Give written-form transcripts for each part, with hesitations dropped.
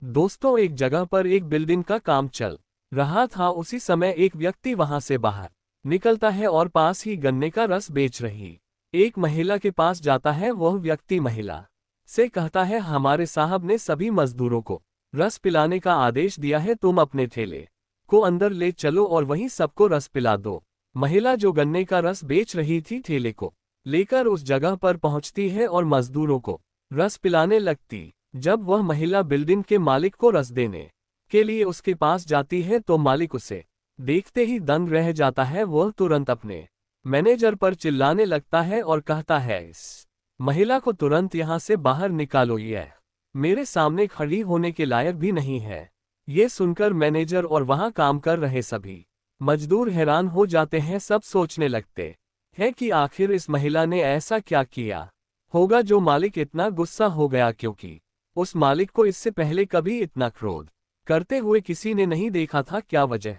दोस्तों, एक जगह पर एक बिल्डिंग का काम चल रहा था। उसी समय एक व्यक्ति वहां से बाहर निकलता है और पास ही गन्ने का रस बेच रही एक महिला के पास जाता है। वह व्यक्ति महिला से कहता है, हमारे साहब ने सभी मजदूरों को रस पिलाने का आदेश दिया है, तुम अपने ठेले को अंदर ले चलो और वहीं सबको रस पिला दो। महिला जो गन्ने का रस बेच रही थी ठेले को लेकर उस जगह पर पहुंचती है और मजदूरों को रस पिलाने लगती। जब वह महिला बिल्डिंग के मालिक को रस देने के लिए उसके पास जाती है तो मालिक उसे देखते ही दंग रह जाता है। वह तुरंत अपने मैनेजर पर चिल्लाने लगता है और कहता है, इस महिला को तुरंत यहां से बाहर निकालो, यह मेरे सामने खड़ी होने के लायक भी नहीं है। ये सुनकर मैनेजर और वहां काम कर रहे सभी मजदूर हैरान हो जाते हैं। सब सोचने लगते हैं कि आखिर इस महिला ने ऐसा क्या किया होगा जो मालिक इतना गुस्सा हो गया, क्योंकि उस मालिक को इससे पहले कभी इतना क्रोध करते हुए किसी ने नहीं देखा था। क्या वजह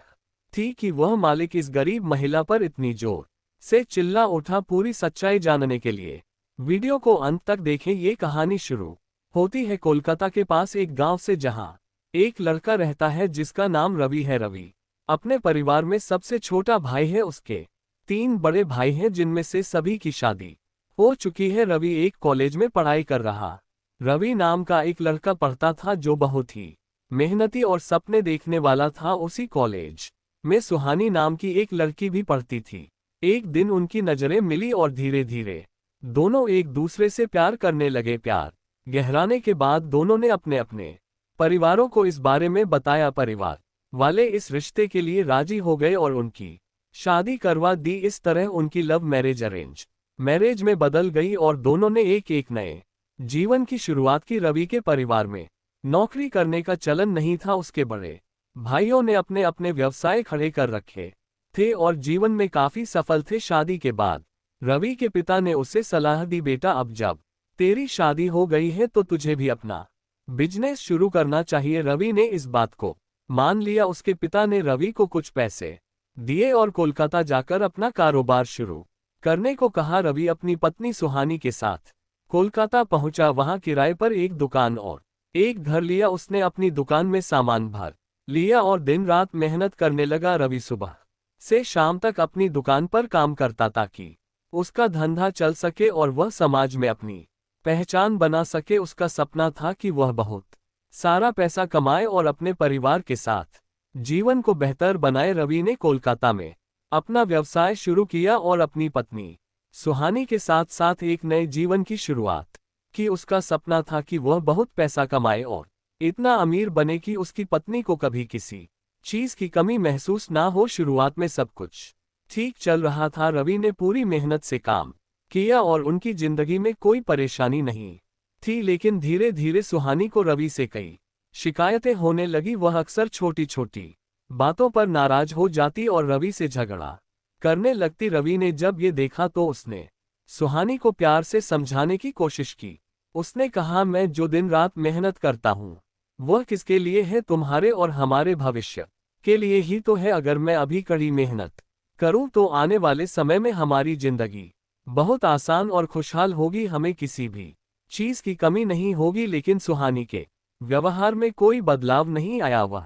थी कि वह मालिक इस गरीब महिला पर इतनी जोर से चिल्ला उठा? पूरी सच्चाई जानने के लिए वीडियो को अंत तक देखें। ये कहानी शुरू होती है कोलकाता के पास एक गांव से, जहां एक लड़का रहता है जिसका नाम रवि है। रवि अपने परिवार में सबसे छोटा भाई है। उसके 3 बड़े भाई हैं जिनमें से सभी की शादी हो चुकी है। रवि एक कॉलेज में पढ़ाई कर रहा। रवि नाम का एक लड़का पढ़ता था जो बहुत ही मेहनती और सपने देखने वाला था। उसी कॉलेज में सुहानी नाम की एक लड़की भी पढ़ती थी। एक दिन उनकी नजरें मिली और धीरे धीरे दोनों एक दूसरे से प्यार करने लगे। प्यार गहराने के बाद दोनों ने अपने अपने परिवारों को इस बारे में बताया। परिवार वाले इस रिश्ते के लिए राजी हो गए और उनकी शादी करवा दी। इस तरह उनकी लव मैरिज अरेंज मैरिज में बदल गई और दोनों ने एक एक नए जीवन की शुरुआत की। रवि के परिवार में नौकरी करने का चलन नहीं था। उसके बड़े भाइयों ने अपने अपने व्यवसाय खड़े कर रखे थे और जीवन में काफी सफल थे। शादी के बाद रवि के पिता ने उसे सलाह दी, बेटा अब जब तेरी शादी हो गई है तो तुझे भी अपना बिजनेस शुरू करना चाहिए। रवि ने इस बात को मान लिया। उसके पिता ने रवि को कुछ पैसे दिए और कोलकाता जाकर अपना कारोबार शुरू करने को कहा। रवि अपनी पत्नी सुहानी के साथ कोलकाता पहुंचा। वहां किराए पर एक दुकान और एक घर लिया। उसने अपनी दुकान में सामान भर लिया और दिन रात मेहनत करने लगा। रवि सुबह से शाम तक अपनी दुकान पर काम करता ताकि उसका धंधा चल सके और वह समाज में अपनी पहचान बना सके। उसका सपना था कि वह बहुत सारा पैसा कमाए और अपने परिवार के साथ जीवन को बेहतर बनाए। रवि ने कोलकाता में अपना व्यवसाय शुरू किया और अपनी पत्नी सुहानी के साथ साथ एक नए जीवन की शुरुआत की। उसका सपना था कि वह बहुत पैसा कमाए और इतना अमीर बने कि उसकी पत्नी को कभी किसी चीज की कमी महसूस ना हो। शुरुआत में सब कुछ ठीक चल रहा था। रवि ने पूरी मेहनत से काम किया और उनकी जिंदगी में कोई परेशानी नहीं थी। लेकिन धीरे धीरे सुहानी को रवि से कई शिकायतें होने लगी। वह अक्सर छोटी छोटी बातों पर नाराज हो जाती और रवि से झगड़ा करने लगती। रवि ने जब ये देखा तो उसने सुहानी को प्यार से समझाने की कोशिश की। उसने कहा, मैं जो दिन रात मेहनत करता हूँ वह किसके लिए है? तुम्हारे और हमारे भविष्य के लिए ही तो है। अगर मैं अभी कड़ी मेहनत करूं तो आने वाले समय में हमारी जिंदगी बहुत आसान और खुशहाल होगी। हमें किसी भी चीज की कमी नहीं होगी। लेकिन सुहानी के व्यवहार में कोई बदलाव नहीं आया। वह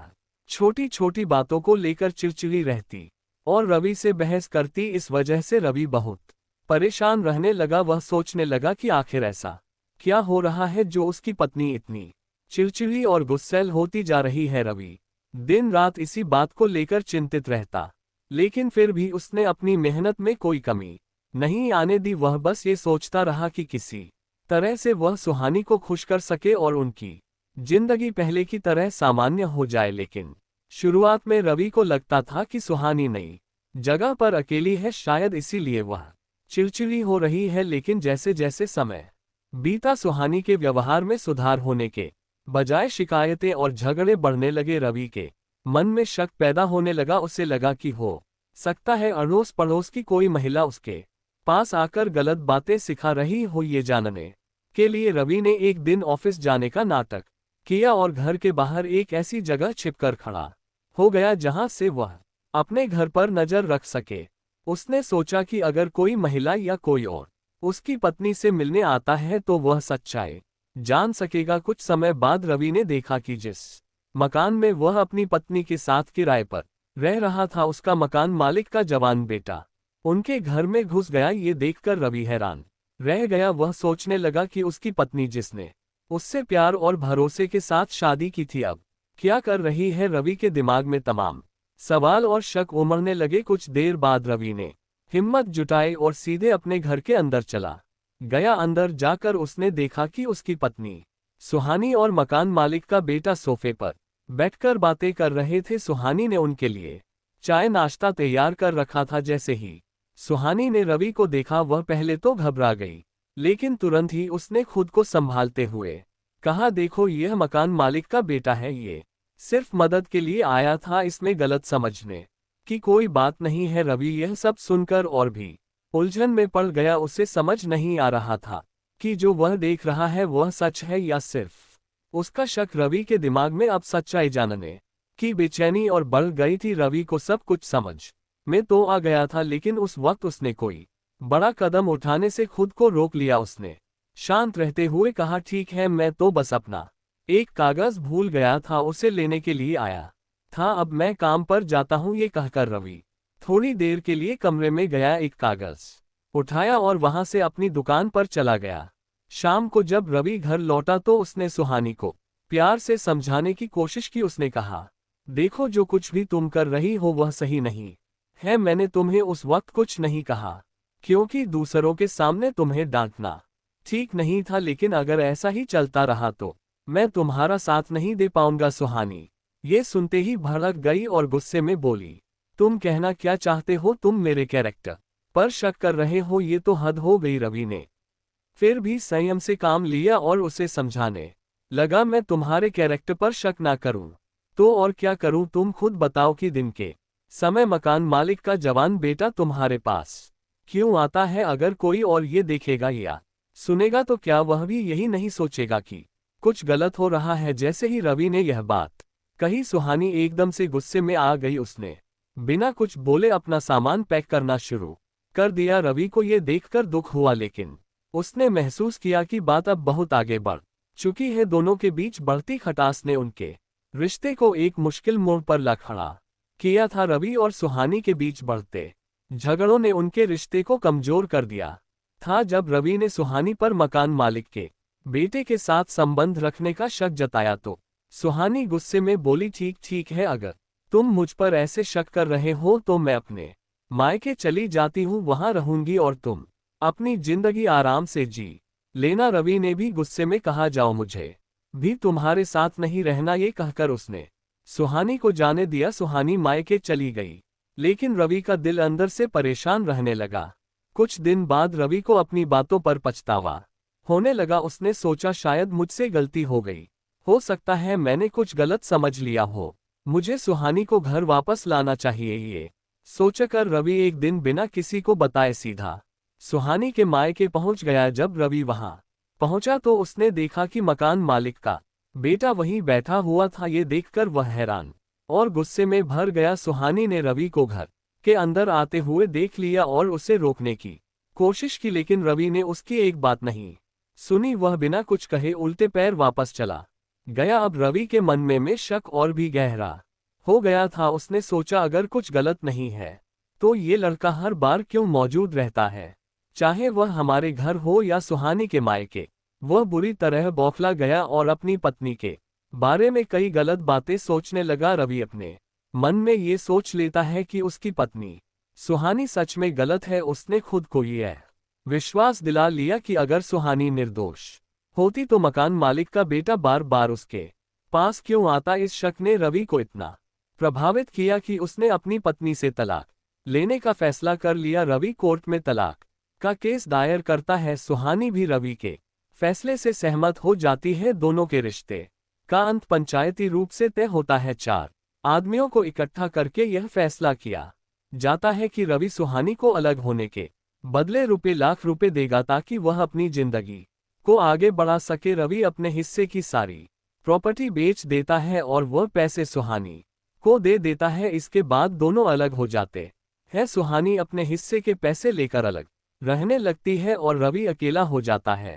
छोटी छोटी बातों को लेकर चिड़चिड़ी रहती और रवि से बहस करती। इस वजह से रवि बहुत परेशान रहने लगा। वह सोचने लगा कि आखिर ऐसा क्या हो रहा है जो उसकी पत्नी इतनी चिड़चिड़ी और गुस्सैल होती जा रही है। रवि दिन रात इसी बात को लेकर चिंतित रहता, लेकिन फिर भी उसने अपनी मेहनत में कोई कमी नहीं आने दी। वह बस ये सोचता रहा कि किसी तरह से वह सुहानी को खुश कर सके और उनकी जिंदगी पहले की तरह सामान्य हो जाए। लेकिन शुरुआत में रवि को लगता था कि सुहानी नई जगह पर अकेली है, शायद इसीलिए वह चिड़चिड़ी हो रही है। लेकिन जैसे जैसे समय बीता सुहानी के व्यवहार में सुधार होने के बजाय शिकायतें और झगड़े बढ़ने लगे। रवि के मन में शक पैदा होने लगा। उसे लगा कि हो सकता है अड़ोस पड़ोस की कोई महिला उसके पास आकर गलत बातें सिखा रही हो। ये जानने के लिए रवि ने एक दिन ऑफिस जाने का नाटक किया और घर के बाहर एक ऐसी जगह छिपकर खड़ा हो गया जहां से वह अपने घर पर नजर रख सके। उसने सोचा कि अगर कोई महिला या कोई और उसकी पत्नी से मिलने आता है तो वह सच्चाई जान सकेगा। कुछ समय बाद रवि ने देखा कि जिस मकान में वह अपनी पत्नी के साथ किराए पर रह रहा था, उसका मकान मालिक का जवान बेटा उनके घर में घुस गया। ये देखकर रवि हैरान रह गया। वह सोचने लगा कि उसकी पत्नी, जिसने उससे प्यार और भरोसे के साथ शादी की थी, अब क्या कर रही है। रवि के दिमाग में तमाम सवाल और शक उमड़ने लगे। कुछ देर बाद रवि ने हिम्मत जुटाई और सीधे अपने घर के अंदर चला गया। अंदर जाकर उसने देखा कि उसकी पत्नी सुहानी और मकान मालिक का बेटा सोफे पर बैठकर बातें कर रहे थे। सुहानी ने उनके लिए चाय नाश्ता तैयार कर रखा था। जैसे ही सुहानी ने रवि को देखा, वह पहले तो घबरा गई, लेकिन तुरंत ही उसने खुद को संभालते हुए कहा, देखो यह मकान मालिक का बेटा है, ये सिर्फ मदद के लिए आया था, इसमें गलत समझने की कोई बात नहीं है। रवि यह सब सुनकर और भी उलझन में पड़ गया। उसे समझ नहीं आ रहा था कि जो वह देख रहा है वह सच है या सिर्फ उसका शक। रवि के दिमाग में अब सच्चाई जानने की बेचैनी और बढ़ गई थी। रवि को सब कुछ समझ में तो आ गया था, लेकिन उस वक्त उसने कोई बड़ा कदम उठाने से खुद को रोक लिया। उसने शांत रहते हुए कहा, ठीक है, मैं तो बस अपना एक कागज भूल गया था, उसे लेने के लिए आया था, अब मैं काम पर जाता हूँ। ये कहकर रवि थोड़ी देर के लिए कमरे में गया, एक कागज उठाया और वहां से अपनी दुकान पर चला गया। शाम को जब रवि घर लौटा तो उसने सुहानी को प्यार से समझाने की कोशिश की। उसने कहा, देखो जो कुछ भी तुम कर रही हो वह सही नहीं है। मैंने तुम्हें उस वक्त कुछ नहीं कहा क्योंकि दूसरों के सामने तुम्हें डांटना ठीक नहीं था, लेकिन अगर ऐसा ही चलता रहा तो मैं तुम्हारा साथ नहीं दे पाऊंगा। सुहानी ये सुनते ही भड़क गई और गुस्से में बोली, तुम कहना क्या चाहते हो? तुम मेरे कैरेक्टर पर शक कर रहे हो? ये तो हद हो गई। रवि ने फिर भी संयम से काम लिया और उसे समझाने लगा, मैं तुम्हारे कैरेक्टर पर शक ना करूं तो और क्या करूं? तुम खुद बताओ कि दिन के समय मकान मालिक का जवान बेटा तुम्हारे पास क्यों आता है? अगर कोई और ये देखेगा या सुनेगा तो क्या वह भी यही नहीं सोचेगा कि कुछ गलत हो रहा है? जैसे ही रवि ने यह बात कही, सुहानी एकदम से गुस्से में आ गई। उसने बिना कुछ बोले अपना सामान पैक करना शुरू कर दिया। रवि को यह देखकर दुख हुआ, लेकिन उसने महसूस किया कि बात अब बहुत आगे बढ़ चुकी है। दोनों के बीच बढ़ती खटास ने उनके रिश्ते को एक मुश्किल मोड़ पर ला खड़ा किया था। रवि और सुहानी के बीच बढ़ते झगड़ों ने उनके रिश्ते को कमजोर कर दिया था। जब रवि ने सुहानी पर मकान मालिक के बेटे के साथ संबंध रखने का शक जताया तो सुहानी गुस्से में बोली, ठीक है, अगर तुम मुझ पर ऐसे शक कर रहे हो तो मैं अपने मायके चली जाती हूँ, वहां रहूंगी और तुम अपनी जिंदगी आराम से जी लेना। रवि ने भी गुस्से में कहा, जाओ, मुझे भी तुम्हारे साथ नहीं रहना। ये कहकर उसने सुहानी को जाने दिया। सुहानी मायके चली गई, लेकिन रवि का दिल अंदर से परेशान रहने लगा। कुछ दिन बाद रवि को अपनी बातों पर पछतावा होने लगा। उसने सोचा, शायद मुझसे गलती हो गई, हो सकता है मैंने कुछ गलत समझ लिया हो, मुझे सुहानी को घर वापस लाना चाहिए। ये सोचकर रवि एक दिन बिना किसी को बताए सीधा सुहानी के मायके पहुंच गया। जब रवि वहां पहुंचा तो उसने देखा कि मकान मालिक का बेटा वहीं बैठा हुआ था। ये देखकर वह हैरान और गुस्से में भर गया। सुहानी ने रवि को घर के अंदर आते हुए देख लिया और उसे रोकने की कोशिश की, लेकिन रवि ने उसकी एक बात नहीं सुनी। वह बिना कुछ कहे उल्टे पैर वापस चला गया। अब रवि के मन में शक और भी गहरा हो गया था। उसने सोचा, अगर कुछ गलत नहीं है तो ये लड़का हर बार क्यों मौजूद रहता है, चाहे वह हमारे घर हो या सुहानी के मायके। वह बुरी तरह बौखला गया और अपनी पत्नी के बारे में कई गलत बातें सोचने लगा। रवि अपने मन में ये सोच लेता है कि उसकी पत्नी सुहानी सच में गलत है। उसने खुद को यह विश्वास दिला लिया कि अगर सुहानी निर्दोष होती तो मकान मालिक का बेटा बार बार उसके पास क्यों आता। इस शक ने रवि को इतना प्रभावित किया कि उसने अपनी पत्नी से तलाक लेने का फैसला कर लिया। रवि कोर्ट में तलाक का केस दायर करता है। सुहानी भी रवि के फैसले से सहमत हो जाती है। दोनों के रिश्ते का अंत पंचायती रूप से तय होता है। 4 आदमियों को इकट्ठा करके यह फैसला किया जाता है कि रवि सुहानी को अलग होने के बदले लाख रुपए देगा ताकि वह अपनी जिंदगी को आगे बढ़ा सके। रवि अपने हिस्से की सारी प्रॉपर्टी बेच देता है और वह पैसे सुहानी को दे देता है। इसके बाद दोनों अलग हो जाते हैं। सुहानी अपने हिस्से के पैसे लेकर अलग रहने लगती है और रवि अकेला हो जाता है।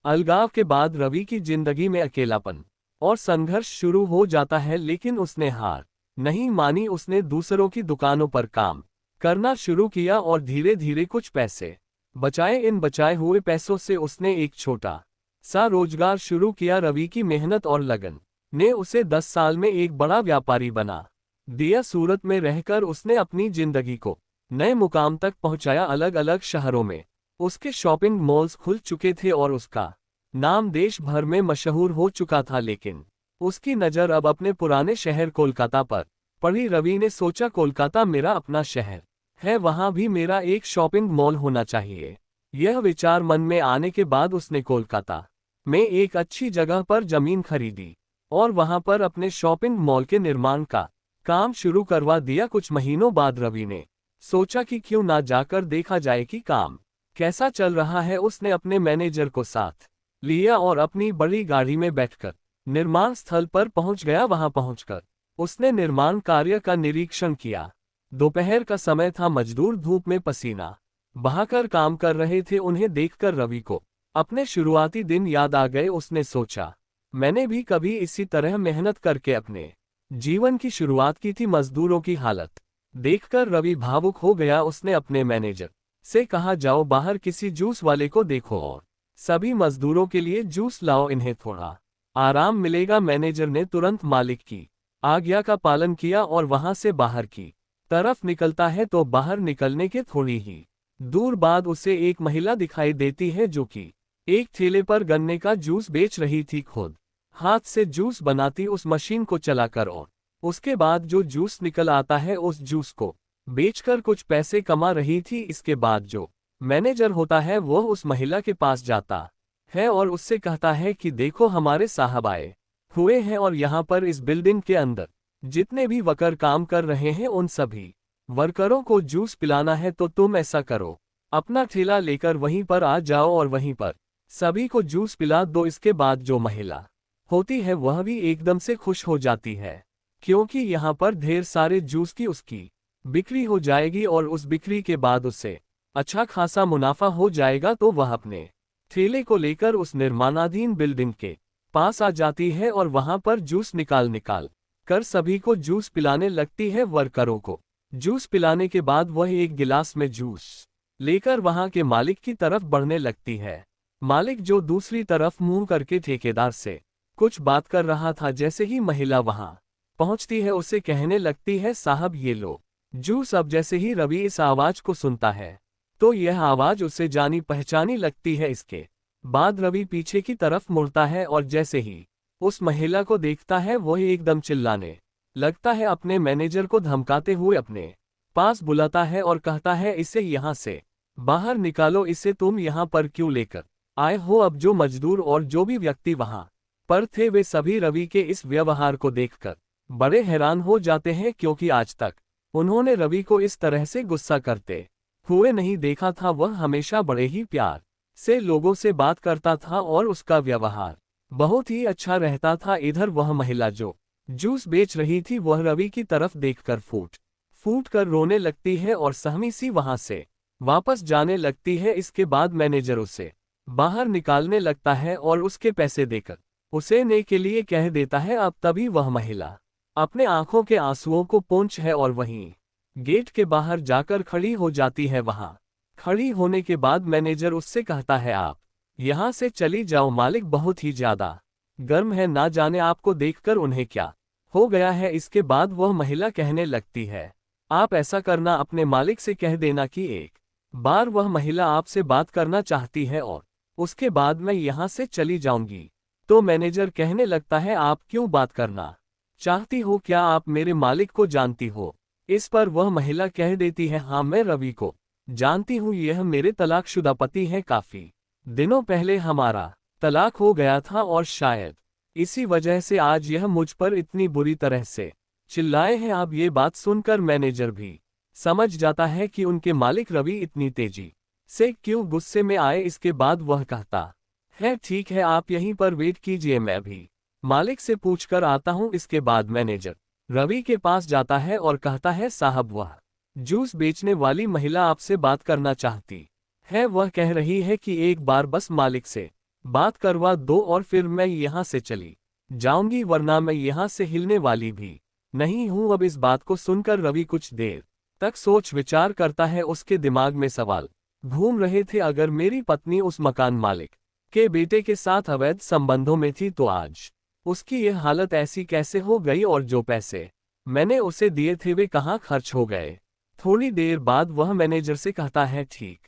अलगाव के बाद रवि की जिंदगी में अकेलापन और संघर्ष शुरू हो जाता है, लेकिन उसने हार नहीं मानी। उसने दूसरों की दुकानों पर काम करना शुरू किया और धीरे धीरे कुछ पैसे बचाए। इन बचाए हुए पैसों से उसने एक छोटा सा रोजगार शुरू किया। रवि की मेहनत और लगन ने उसे 10 साल में एक बड़ा व्यापारी बना दिया। सूरत में रहकर उसने अपनी जिंदगी को नए मुकाम तक पहुंचाया। अलग अलग शहरों में उसके शॉपिंग मॉल्स खुल चुके थे और उसका नाम देश भर में मशहूर हो चुका था। लेकिन उसकी नज़र अब अपने पुराने शहर कोलकाता पर पड़ी। रवि ने सोचा, कोलकाता मेरा अपना शहर है, वहां भी मेरा एक शॉपिंग मॉल होना चाहिए। यह विचार मन में आने के बाद उसने कोलकाता में एक अच्छी जगह पर जमीन खरीदी और वहां पर अपने शॉपिंग मॉल के निर्माण का काम शुरू करवा दिया। कुछ महीनों बाद रवि ने सोचा कि क्यों ना जाकर देखा जाए कि काम कैसा चल रहा है। उसने अपने मैनेजर को साथ लिया और अपनी बड़ी गाड़ी में बैठकर निर्माण स्थल पर पहुंच गया। वहां पहुंचकर उसने निर्माण कार्य का निरीक्षण किया। दोपहर का समय था, मजदूर धूप में पसीना बहाकर काम कर रहे थे। उन्हें देखकर रवि को अपने शुरुआती दिन याद आ गए। उसने सोचा, मैंने भी कभी इसी तरह मेहनत करके अपने जीवन की शुरुआत की थी। मजदूरों की हालत देखकर रवि भावुक हो गया। उसने अपने मैनेजर से कहा, जाओ बाहर किसी जूस वाले को देखो और सभी मजदूरों के लिए जूस लाओ, इन्हें थोड़ा आराम मिलेगा। मैनेजर ने तुरंत मालिक की आज्ञा का पालन किया और वहां से बाहर की तरफ निकलता है तो बाहर निकलने के थोड़ी ही दूर बाद उसे एक महिला दिखाई देती है जो कि एक ठेले पर गन्ने का जूस बेच रही थी। खुद हाथ से जूस बनाती उस मशीन को चलाकर और उसके बाद जो जूस निकल आता है उस जूस को बेचकर कुछ पैसे कमा रही थी। इसके बाद जो मैनेजर होता है वह उस महिला के पास जाता है और उससे कहता है कि देखो, हमारे साहब आए हुए हैं और यहाँ पर इस बिल्डिंग के अंदर जितने भी वर्कर काम कर रहे हैं उन सभी वर्करों को जूस पिलाना है। तो तुम ऐसा करो, अपना ठेला लेकर वहीं पर आ जाओ और वहीं पर सभी को जूस पिला दो। इसके बाद जो महिला होती है वह भी एकदम से खुश हो जाती है, क्योंकि यहाँ पर ढेर सारे जूस की उसकी बिक्री हो जाएगी और उस बिक्री के बाद उसे अच्छा खासा मुनाफा हो जाएगा। तो वह अपने ठेले को लेकर उस निर्माणाधीन बिल्डिंग के पास आ जाती है और वहां पर जूस निकाल कर सभी को जूस पिलाने लगती है। वर्करों को जूस पिलाने के बाद वह एक गिलास में जूस लेकर वहां के मालिक की तरफ बढ़ने लगती है। मालिक जो दूसरी तरफ मुंह करके ठेकेदार से कुछ बात कर रहा था। जैसे ही महिला वहां पहुंचती है उसे कहने लगती है, साहब ये लो जूस। अब जैसे ही रवि इस आवाज को सुनता है तो यह आवाज उसे जानी पहचानी लगती है। इसके बाद रवि पीछे की तरफ मुड़ता है और जैसे ही उस महिला को देखता है वह एकदम चिल्लाने लगता है। अपने मैनेजर को धमकाते हुए अपने पास बुलाता है और कहता है, इसे यहाँ से बाहर निकालो, इसे तुम यहाँ पर क्यों लेकर आए हो। अब जो मजदूर और जो भी व्यक्ति वहां पर थे वे सभी रवि के इस व्यवहार को देखकर बड़े हैरान हो जाते हैं, क्योंकि आज तक उन्होंने रवि को इस तरह से गुस्सा करते हुए नहीं देखा था। वह हमेशा बड़े ही प्यार से लोगों से बात करता था और उसका व्यवहार बहुत ही अच्छा रहता था। इधर वह महिला जो जूस बेच रही थी वह रवि की तरफ देखकर फूट कर रोने लगती है और सहमी सी वहां से वापस जाने लगती है। इसके बाद मैनेजर उसे बाहर निकालने लगता है और उसके पैसे देकर उसे ने के लिए कह देता है। अब तभी वह महिला अपने आंखों के आंसुओं को पोंछ है और वहीं गेट के बाहर जाकर खड़ी हो जाती है। वहां खड़ी होने के बाद मैनेजर उससे कहता है, आप यहां से चली जाओ, मालिक बहुत ही ज्यादा गर्म है, ना जाने आपको देखकर उन्हें क्या हो गया है। इसके बाद वह महिला कहने लगती है, आप ऐसा करना, अपने मालिक से कह देना कि एक बार वह महिला आपसे बात करना चाहती है और उसके बाद मैं यहां से चली जाऊंगी। तो मैनेजर कहने लगता है, आप क्यों बात करना चाहती हो, क्या आप मेरे मालिक को जानती हो। इस पर वह महिला कह देती है, हाँ मैं रवि को जानती हूँ, यह मेरे तलाकशुदा पति हैं। काफी दिनों पहले हमारा तलाक हो गया था और शायद इसी वजह से आज यह मुझ पर इतनी बुरी तरह से चिल्लाए हैं। अब ये बात सुनकर मैनेजर भी समझ जाता है कि उनके मालिक रवि इतनी तेजी से क्यों गुस्से में आए। इसके बाद वह कहता है, ठीक है आप यहीं पर वेट कीजिए, मैं भी मालिक से पूछकर आता हूँ। इसके बाद मैनेजर रवि के पास जाता है और कहता है, साहब वह जूस बेचने वाली महिला आपसे बात करना चाहती है। वह कह रही है कि एक बार बस मालिक से बात करवा दो और फिर मैं यहाँ से चली जाऊंगी, वरना मैं यहाँ से हिलने वाली भी नहीं हूँ। अब इस बात को सुनकर रवि कुछ देर तक सोच विचार करता है। उसके दिमाग में सवाल घूम रहे थे, अगर मेरी पत्नी उस मकान मालिक के बेटे के साथ अवैध संबंधों में थी तो आज उसकी ये हालत ऐसी कैसे हो गई, और जो पैसे मैंने उसे दिए थे वे कहाँ खर्च हो गए। थोड़ी देर बाद वह मैनेजर से कहता है, ठीक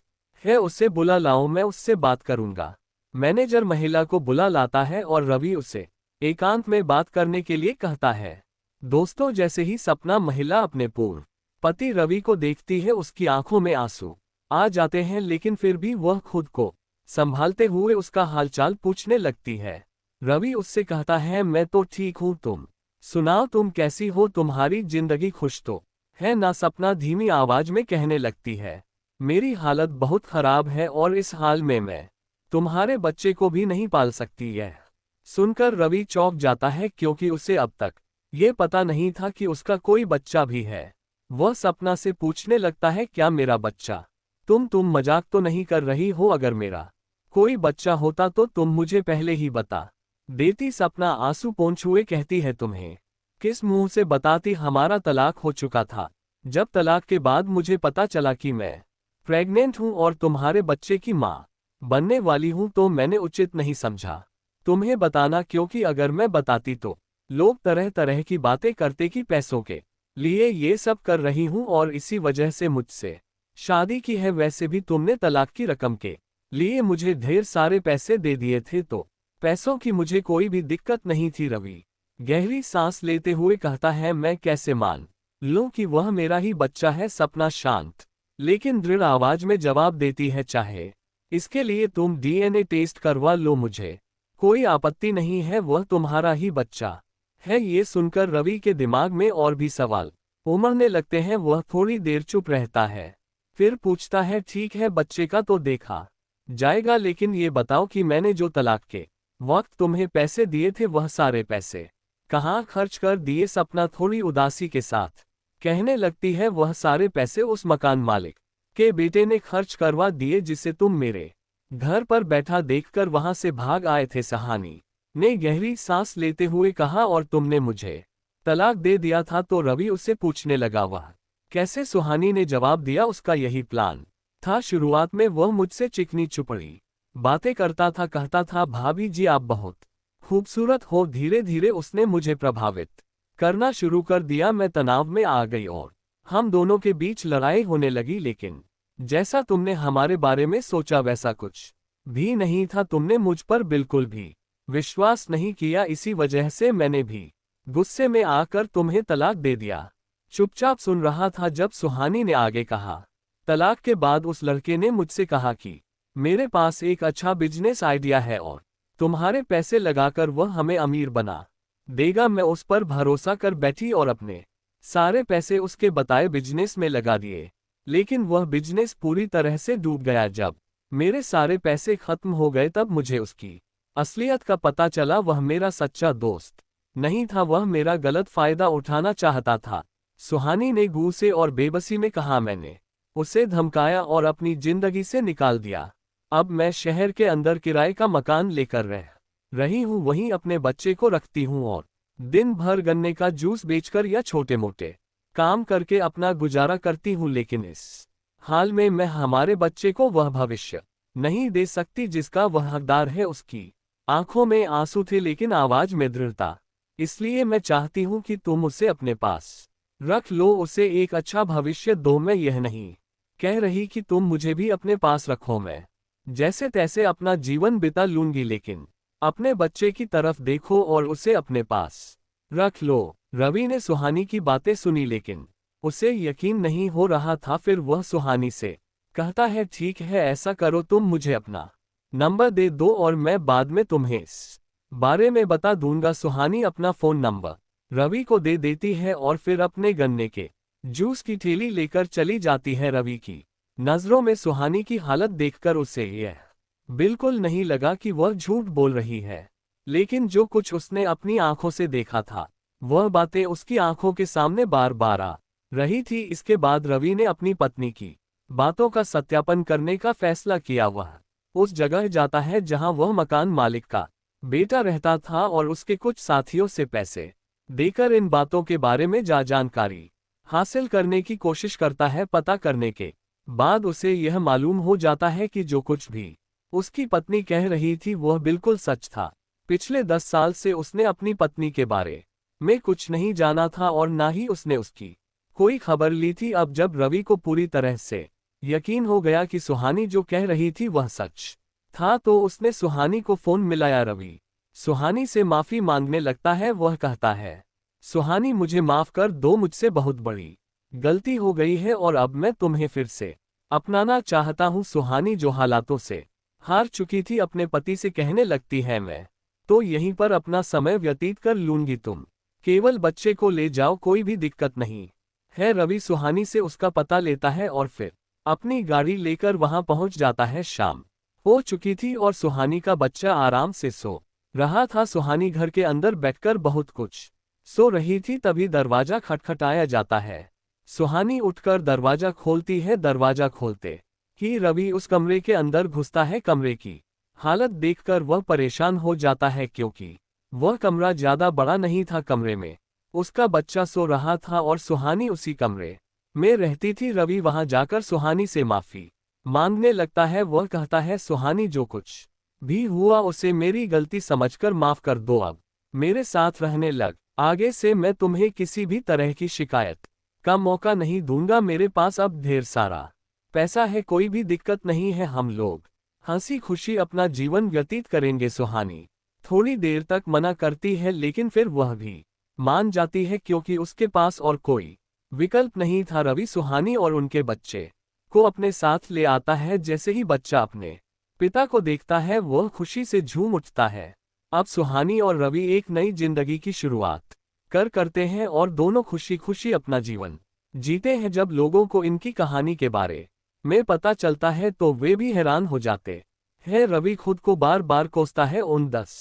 है उसे बुला लाओ, मैं उससे बात करूंगा। मैनेजर महिला को बुला लाता है और रवि उसे एकांत में बात करने के लिए कहता है। दोस्तों, जैसे ही सपना महिला अपने पूर्व पति रवि को देखती है उसकी आंखों में आंसू आ जाते हैं, लेकिन फिर भी वह खुद को संभालते हुए उसका हालचाल पूछने लगती है। रवि उससे कहता है, मैं तो ठीक हूँ, तुम सुनाओ तुम कैसी हो, तुम्हारी जिंदगी खुश तो है ना। सपना धीमी आवाज में कहने लगती है, मेरी हालत बहुत खराब है और इस हाल में मैं तुम्हारे बच्चे को भी नहीं पाल सकती है। सुनकर रवि चौंक जाता है, क्योंकि उसे अब तक ये पता नहीं था कि उसका कोई बच्चा भी है। वह सपना से पूछने लगता है, क्या मेरा बच्चा? तुम मजाक तो नहीं कर रही हो? अगर मेरा कोई बच्चा होता तो तुम मुझे पहले ही बता देती। सपना आंसू पोंछ हुए कहती है, तुम्हें किस मुंह से बताती, हमारा तलाक हो चुका था। जब तलाक के बाद मुझे पता चला कि मैं प्रेग्नेंट हूं और तुम्हारे बच्चे की मां बनने वाली हूं तो मैंने उचित नहीं समझा तुम्हें बताना, क्योंकि अगर मैं बताती तो लोग तरह तरह की बातें करते कि पैसों के लिए ये सब कर रही हूं और इसी वजह से मुझसे शादी की है। वैसे भी तुमने तलाक की रकम के लिए मुझे ढेर सारे पैसे दे दिए थे, तो पैसों की मुझे कोई भी दिक्कत नहीं थी। रवि गहरी सांस लेते हुए कहता है, मैं कैसे मान लूं कि वह मेरा ही बच्चा है। सपना शांत लेकिन दृढ़ आवाज में जवाब देती है, चाहे इसके लिए तुम डीएनए टेस्ट करवा लो, मुझे कोई आपत्ति नहीं है, वह तुम्हारा ही बच्चा है। ये सुनकर रवि के दिमाग में और भी सवाल उमड़ने लगते हैं। वह थोड़ी देर चुप रहता है, फिर पूछता है, ठीक है बच्चे का तो देखा जाएगा, लेकिन ये बताओ कि मैंने जो तलाक के वक्त तुम्हें पैसे दिए थे वह सारे पैसे कहाँ खर्च कर दिए। सपना थोड़ी उदासी के साथ कहने लगती है, वह सारे पैसे उस मकान मालिक के बेटे ने खर्च करवा दिए जिसे तुम मेरे घर पर बैठा देखकर वहां से भाग आए थे। सहानी ने गहरी सांस लेते हुए कहा, और तुमने मुझे तलाक दे दिया था? तो रवि उससे पूछने लगा, वह कैसे? सुहानी ने जवाब दिया, उसका यही प्लान था। शुरुआत में वह मुझसे चिकनी चुपड़ी बातें करता था, कहता था, भाभी जी आप बहुत खूबसूरत हो। धीरे धीरे उसने मुझे प्रभावित करना शुरू कर दिया। मैं तनाव में आ गई और हम दोनों के बीच लड़ाई होने लगी, लेकिन जैसा तुमने हमारे बारे में सोचा वैसा कुछ भी नहीं था। तुमने मुझ पर बिल्कुल भी विश्वास नहीं किया, इसी वजह से मैंने भी गुस्से में आकर तुम्हें तलाक दे दिया। चुपचाप सुन रहा था जब सुहानी ने आगे कहा, तलाक के बाद उस लड़के ने मुझसे कहा कि मेरे पास एक अच्छा बिजनेस आइडिया है और तुम्हारे पैसे लगाकर वह हमें अमीर बना देगा। मैं उस पर भरोसा कर बैठी और अपने सारे पैसे उसके बताए बिजनेस में लगा दिए, लेकिन वह बिजनेस पूरी तरह से डूब गया। जब मेरे सारे पैसे खत्म हो गए तब मुझे उसकी असलियत का पता चला। वह मेरा सच्चा दोस्त नहीं था, वह मेरा गलत फायदा उठाना चाहता था। सुहानी ने गुस्से और बेबसी में कहा, मैंने उसे धमकाया और अपनी जिंदगी से निकाल दिया। अब मैं शहर के अंदर किराए का मकान लेकर रह रही हूँ, वहीं अपने बच्चे को रखती हूँ और दिन भर गन्ने का जूस बेचकर या छोटे मोटे काम करके अपना गुजारा करती हूँ। लेकिन इस हाल में मैं हमारे बच्चे को वह भविष्य नहीं दे सकती जिसका वह हकदार है। उसकी आंखों में आंसू थे लेकिन आवाज में दृढ़ता। इसलिए मैं चाहती हूँ कि तुम उसे अपने पास रख लो, उसे एक अच्छा भविष्य दो। मैं यह नहीं कह रही कि तुम मुझे भी अपने पास रखो, मैं जैसे तैसे अपना जीवन बिता लूंगी, लेकिन अपने बच्चे की तरफ देखो और उसे अपने पास रख लो। रवि ने सुहानी की बातें सुनी, लेकिन उसे यकीन नहीं हो रहा था। फिर वह सुहानी से कहता है, ठीक है ऐसा करो, तुम मुझे अपना नंबर दे दो और मैं बाद में तुम्हें इस बारे में बता दूंगा। सुहानी अपना फोन नंबर रवि को दे देती है और फिर अपने गन्ने के जूस की ठेली लेकर चली जाती है। रवि की नजरों में सुहानी की हालत देखकर उसे यह बिल्कुल नहीं लगा कि वह झूठ बोल रही है, लेकिन जो कुछ उसने अपनी आंखों से देखा था वह बातें उसकी आंखों के सामने बार बार आ रही थी। इसके बाद रवि ने अपनी पत्नी की बातों का सत्यापन करने का फैसला किया। वह उस जगह जाता है जहां वह मकान मालिक का बेटा रहता था और उसके कुछ साथियों से पैसे देकर इन बातों के बारे में जानकारी हासिल करने की कोशिश करता है। पता करने के बाद उसे यह मालूम हो जाता है कि जो कुछ भी उसकी पत्नी कह रही थी वह बिल्कुल सच था। पिछले 10 साल से उसने अपनी पत्नी के बारे में कुछ नहीं जाना था और ना ही उसने उसकी कोई खबर ली थी। अब जब रवि को पूरी तरह से यकीन हो गया कि सुहानी जो कह रही थी वह सच था तो उसने सुहानी को फोन मिलाया। रवि सुहानी से माफी मांगने लगता है। वह कहता है, सुहानी मुझे माफ कर दो, मुझसे बहुत बड़ी गलती हो गई है और अब मैं तुम्हें फिर से अपनाना चाहता हूँ। सुहानी जो हालातों से हार चुकी थी अपने पति से कहने लगती है, मैं तो यहीं पर अपना समय व्यतीत कर लूंगी, तुम केवल बच्चे को ले जाओ, कोई भी दिक्कत नहीं है। रवि सुहानी से उसका पता लेता है और फिर अपनी गाड़ी लेकर वहां पहुंच जाता है। शाम हो चुकी थी और सुहानी का बच्चा आराम से सो रहा था। सुहानी घर के अंदर बैठकर बहुत कुछ सो रही थी, तभी दरवाजा खटखटाया जाता है। सुहानी उठकर दरवाजा खोलती है। दरवाजा खोलते ही रवि उस कमरे के अंदर घुसता है। कमरे की हालत देखकर वह परेशान हो जाता है क्योंकि वह कमरा ज्यादा बड़ा नहीं था। कमरे में उसका बच्चा सो रहा था और सुहानी उसी कमरे में रहती थी। रवि वहां जाकर सुहानी से माफी मांगने लगता है। वह कहता है, सुहानी जो कुछ भी हुआ उसे मेरी गलती समझकर माफ कर दो, अब मेरे साथ रहने लग। आगे से मैं तुम्हें किसी भी तरह की शिकायत का मौका नहीं दूंगा। मेरे पास अब ढेर सारा पैसा है, कोई भी दिक्कत नहीं है, हम लोग हंसी खुशी अपना जीवन व्यतीत करेंगे। सुहानी थोड़ी देर तक मना करती है लेकिन फिर वह भी मान जाती है क्योंकि उसके पास और कोई विकल्प नहीं था। रवि सुहानी और उनके बच्चे को अपने साथ ले आता है। जैसे ही बच्चा अपने पिता को देखता है वह खुशी से झूम उठता है। अब सुहानी और रवि एक नई जिंदगी की शुरुआत करते हैं और दोनों खुशी खुशी अपना जीवन जीते हैं। जब लोगों को इनकी कहानी के बारे में पता चलता है तो वे भी हैरान हो जाते हैं। रवि खुद को बार बार कोसता है उन 10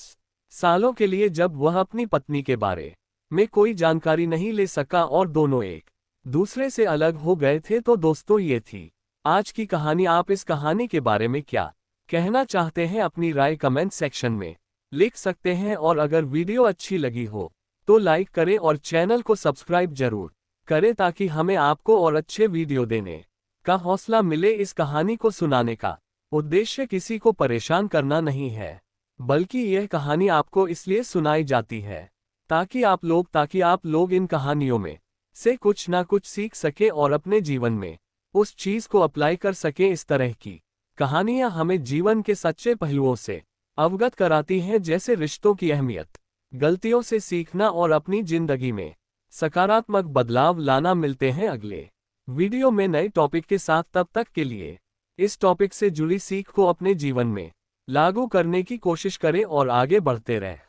सालों के लिए जब वह अपनी पत्नी के बारे में कोई जानकारी नहीं ले सका और दोनों एक दूसरे से अलग हो गए थे। तो दोस्तों, ये थी आज की कहानी। आप इस कहानी के बारे में क्या कहना चाहते हैं? अपनी राय कमेंट सेक्शन में लिख सकते हैं और अगर वीडियो अच्छी लगी हो तो लाइक करें और चैनल को सब्सक्राइब जरूर करें ताकि हमें आपको और अच्छे वीडियो देने का हौसला मिले। इस कहानी को सुनाने का उद्देश्य किसी को परेशान करना नहीं है, बल्कि यह कहानी आपको इसलिए सुनाई जाती है ताकि आप लोग इन कहानियों में से कुछ ना कुछ सीख सके और अपने जीवन में उस चीज को अप्लाई कर सके। इस तरह की कहानियां हमें जीवन के सच्चे पहलुओं से अवगत कराती हैं, जैसे रिश्तों की अहमियत, गलतियों से सीखना और अपनी जिंदगी में सकारात्मक बदलाव लाना। मिलते हैं अगले वीडियो में नए टॉपिक के साथ। तब तक के लिए इस टॉपिक से जुड़ी सीख को अपने जीवन में लागू करने की कोशिश करें और आगे बढ़ते रहें।